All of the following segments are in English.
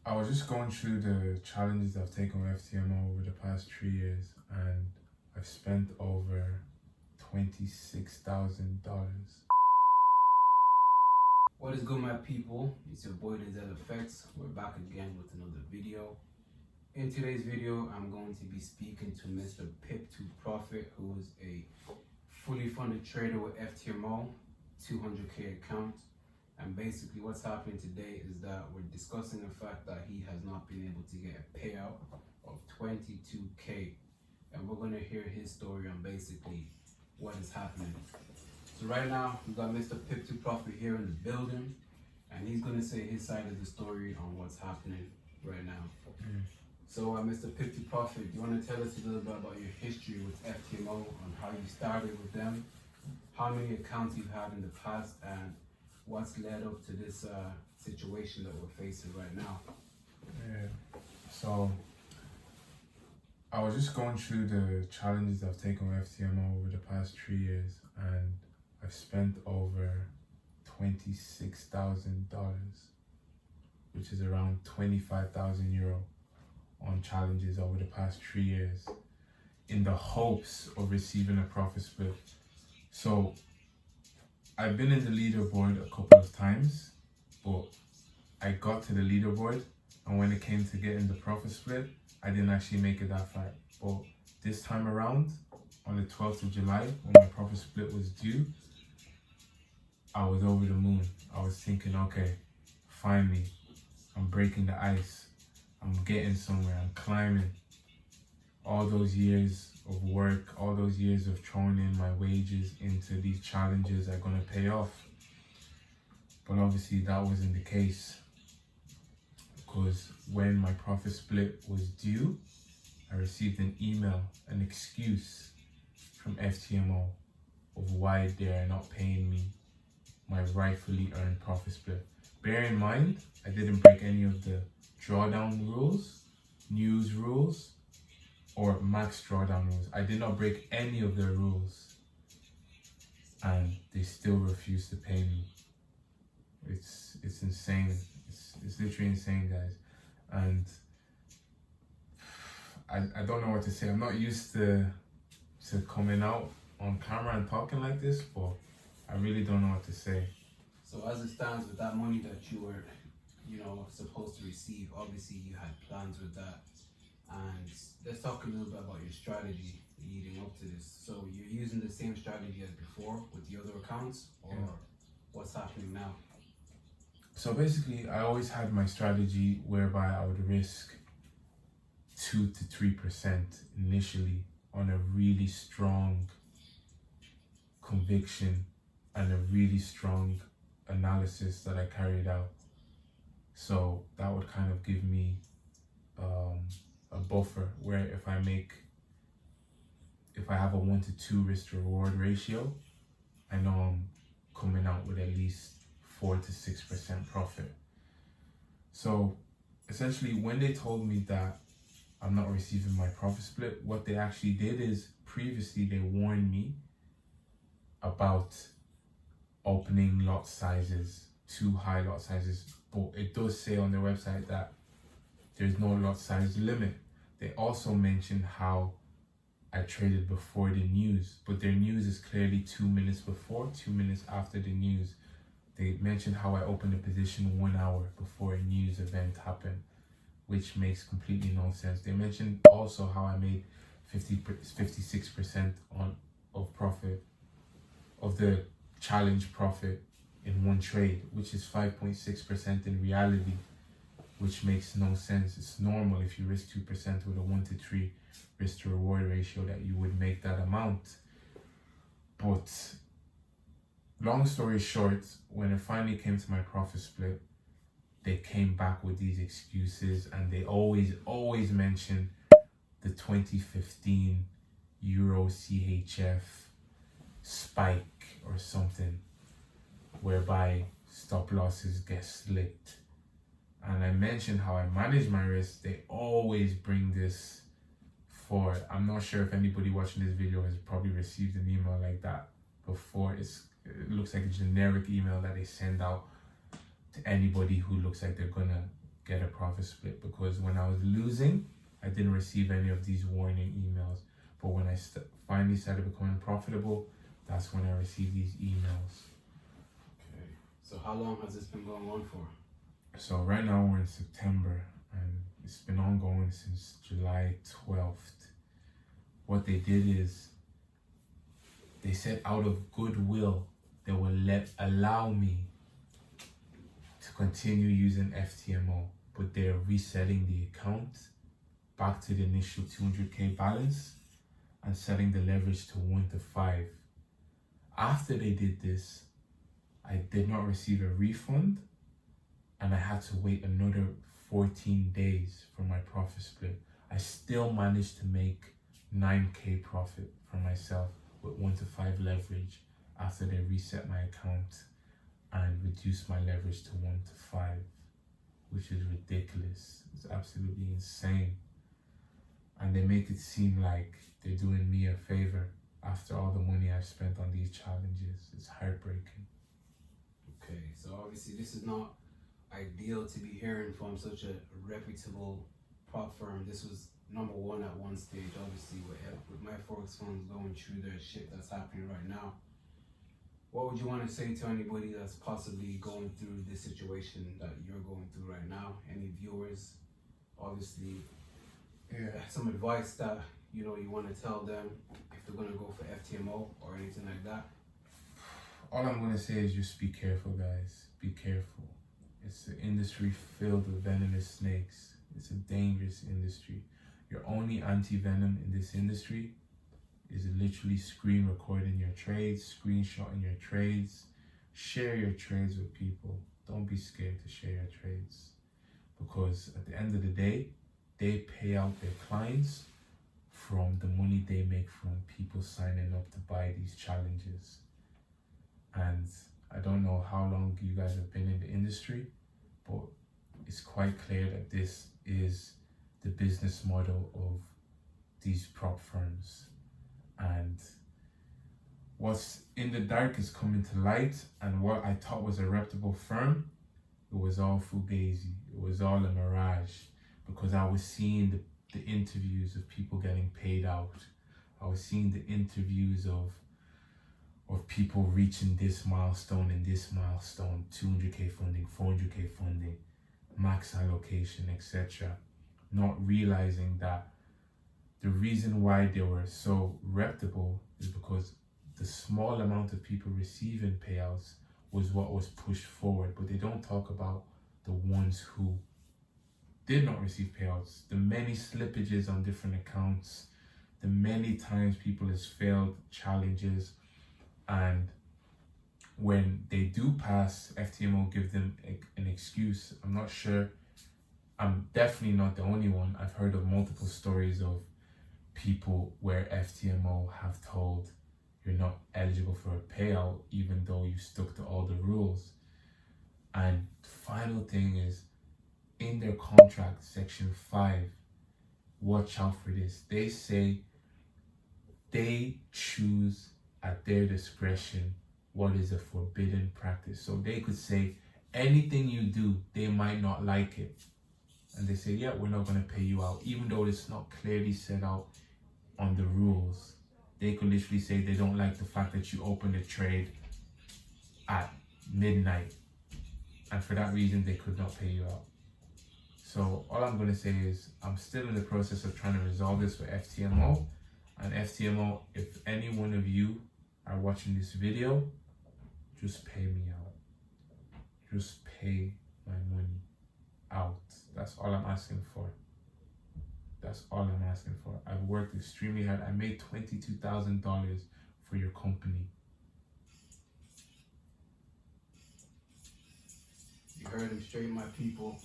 I was just going through the challenges I've taken with FTMO over the past 3 years, and I've spent over $26,000. What is good, my people? It's your boy Denzel Effects. We're back again with another video. In today's video, I'm going to be speaking to Mr. Pip to Profit, who is a fully funded trader with FTMO, 200K account. And basically what's happening today is that we're discussing the fact that he has not been able to get a payout of 22K. And we're going to hear his story on basically what is happening. So right now, we've got Mr. Pip to Profit here in the building, and he's going to say his side of the story on what's happening right now. So Mr. Pip to Profit, do you want to tell us a little bit about your history with FTMO, on how you started with them, how many accounts you've had in the past, and what's led up to this situation that we're facing right now? So I was just going through the challenges I've taken with FTMO over the past 3 years, and I've spent over $26,000, which is around 25,000 euro on challenges over the past 3 years, in the hopes of receiving a profit split. So I've been in the leaderboard a couple of times, but I got to the leaderboard, and when it came to getting the profit split, I didn't actually make it that far. But this time around, on the 12th of July, when my profit split was due, I was over the moon. I was thinking, okay, finally, I'm breaking the ice. I'm getting somewhere. I'm climbing. All those years of work, all those years of throwing in my wages into these challenges are going to pay off. But obviously that wasn't the case, because when my profit split was due, I received an email, an excuse from FTMO of why they are not paying me my rightfully earned profit split. Bear in mind, I didn't break any of the drawdown rules, news rules, or max drawdown rules. I did not break any of their rules, and they still refuse to pay me. It's insane. It's literally insane, guys. And I don't know what to say. I'm not used to coming out on camera and talking like this, but I really don't know what to say. So as it stands, with that money that you were, supposed to receive, obviously you had plans with that. And let's talk a little bit about your strategy leading up to this. So you're using the same strategy as before with the other accounts, or what's happening now? So basically, I always had my strategy whereby I would risk 2 to 3% initially on a really strong conviction and a really strong analysis that I carried out. So that would kind of give me a buffer where if I have a 1 to 2 risk to reward ratio, I know I'm coming out with at least 4 to 6% profit. So essentially, when they told me that I'm not receiving my profit split, what they actually did is previously they warned me about opening lot sizes, too high lot sizes, but it does say on their website that there's no lot size limit. They also mentioned how I traded before the news, but their news is clearly 2 minutes before, 2 minutes after the news. They mentioned how I opened a position 1 hour before a news event happened, which makes completely no sense. They mentioned also how I made 56% of profit, of the challenge profit in one trade, which is 5.6% in reality, which makes no sense. It's normal if you risk 2% with a 1 to 3 risk to reward ratio that you would make that amount. But long story short, when it finally came to my profit split, they came back with these excuses, and they always mention the 2015 Euro CHF spike or something, whereby stop losses get slipped. And I mentioned how I manage my risk. They always bring this forward. I'm not sure if anybody watching this video has probably received an email like that before. It looks like a generic email that they send out to anybody who looks like they're gonna get a profit split, because when I was losing, I didn't receive any of these warning emails. But when I finally started becoming profitable, that's when I received these emails. Okay. So how long has this been going on for? So right now we're in September, and it's been ongoing since July 12th. What they did is they said out of goodwill they will allow me to continue using FTMO, but they're resetting the account back to the initial 200k balance and setting the leverage to 1 to 5. After they did this, I did not receive a refund, and I had to wait another 14 days for my profit split. I still managed to make 9k profit for myself with 1 to 5 leverage after they reset my account and reduced my leverage to 1 to 5, which is ridiculous. It's absolutely insane. And they make it seem like they're doing me a favor after all the money I've spent on these challenges. It's heartbreaking. Okay, so obviously this is not ideal to be hearing from such a reputable prop firm. This was number one at one stage, obviously, with my Forex funds going through their shit that's happening right now. What would you want to say to anybody that's possibly going through this situation that you're going through right now? Any viewers, obviously, some advice that you want to tell them if they're going to go for FTMO or anything like that? All I'm going to say is just be careful, guys. Be careful. It's an industry filled with venomous snakes. It's a dangerous industry. Your only anti-venom in this industry is literally screen recording your trades, screenshotting your trades. Share your trades with people. Don't be scared to share your trades, because at the end of the day, they pay out their clients from the money they make from people signing up to buy these challenges. And I don't know how long you guys have been in the industry, but it's quite clear that this is the business model of these prop firms. And what's in the dark is coming to light, and what I thought was a reputable firm, it was all fugazi. It was all a mirage, because I was seeing the interviews of people getting paid out. I was seeing the interviews of people reaching this milestone and this milestone, 200k funding, 400k funding, max allocation, etc. Not realizing that the reason why they were so reputable is because the small amount of people receiving payouts was what was pushed forward. But they don't talk about the ones who did not receive payouts, the many slippages on different accounts, the many times people has failed challenges. And when they do pass, FTMO give them an excuse. I'm not sure. I'm definitely not the only one. I've heard of multiple stories of people where FTMO have told you're not eligible for a payout even though you stuck to all the rules. And the final thing is, in their contract, section 5, watch out for this. They say they choose at their discretion what is a forbidden practice. So they could say anything you do, they might not like it. And they say, yeah, we're not going to pay you out, even though it's not clearly set out on the rules. They could literally say they don't like the fact that you opened a trade at midnight, and for that reason they could not pay you out. So all I'm going to say is I'm still in the process of trying to resolve this with FTMO. And FTMO, if any one of you are watching this video, just pay me out. Just pay my money out. That's all I'm asking for. That's all I'm asking for. I've worked extremely hard. I made $22,000 for your company. You heard him straight, my people.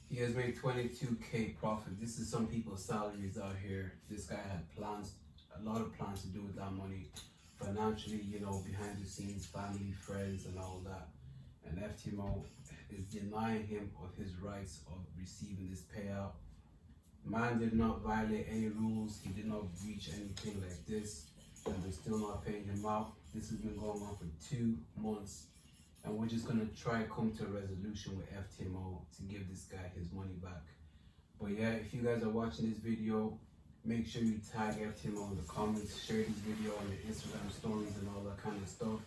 He has made 22k profit. This is some people's salaries out here. This guy had plans, a lot of plans to do with that money financially, behind the scenes, family, friends, and all that. And FTMO is denying him of his rights of receiving this payout. Man did not violate any rules. He did not breach anything like this, and they're still not paying him out. This has been going on for 2 months. and we're just gonna try come to a resolution with FTMO to give this guy his money back. But yeah, if you guys are watching this video, make sure you tag FTMO in the comments, share this video on your Instagram stories and all that kind of stuff.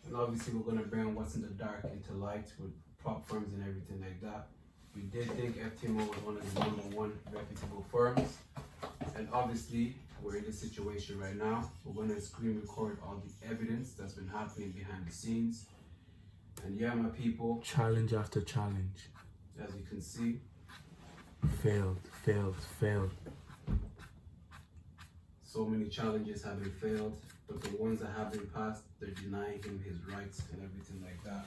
And obviously we're gonna bring what's in the dark into light with prop firms and everything like that. We did think FTMO was one of the #1 reputable firms, and obviously we're in this situation right now. We're gonna screen record all the evidence that's been happening behind the scenes. And yeah, my people, Challenge after challenge. as you can see, Failed. so many challenges have been failed, but the ones that have been passed, they're denying him his rights and everything like that.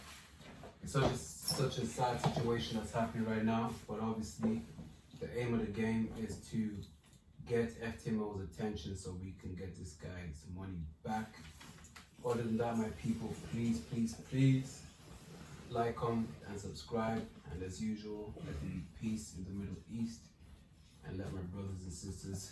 It's such a sad situation that's happening right now, but obviously the aim of the game is to get FTMO's attention so we can get this guy's money back. Other than that, my people, please like, comment, and subscribe. And as usual, let there be peace in the Middle East, and let my brothers and sisters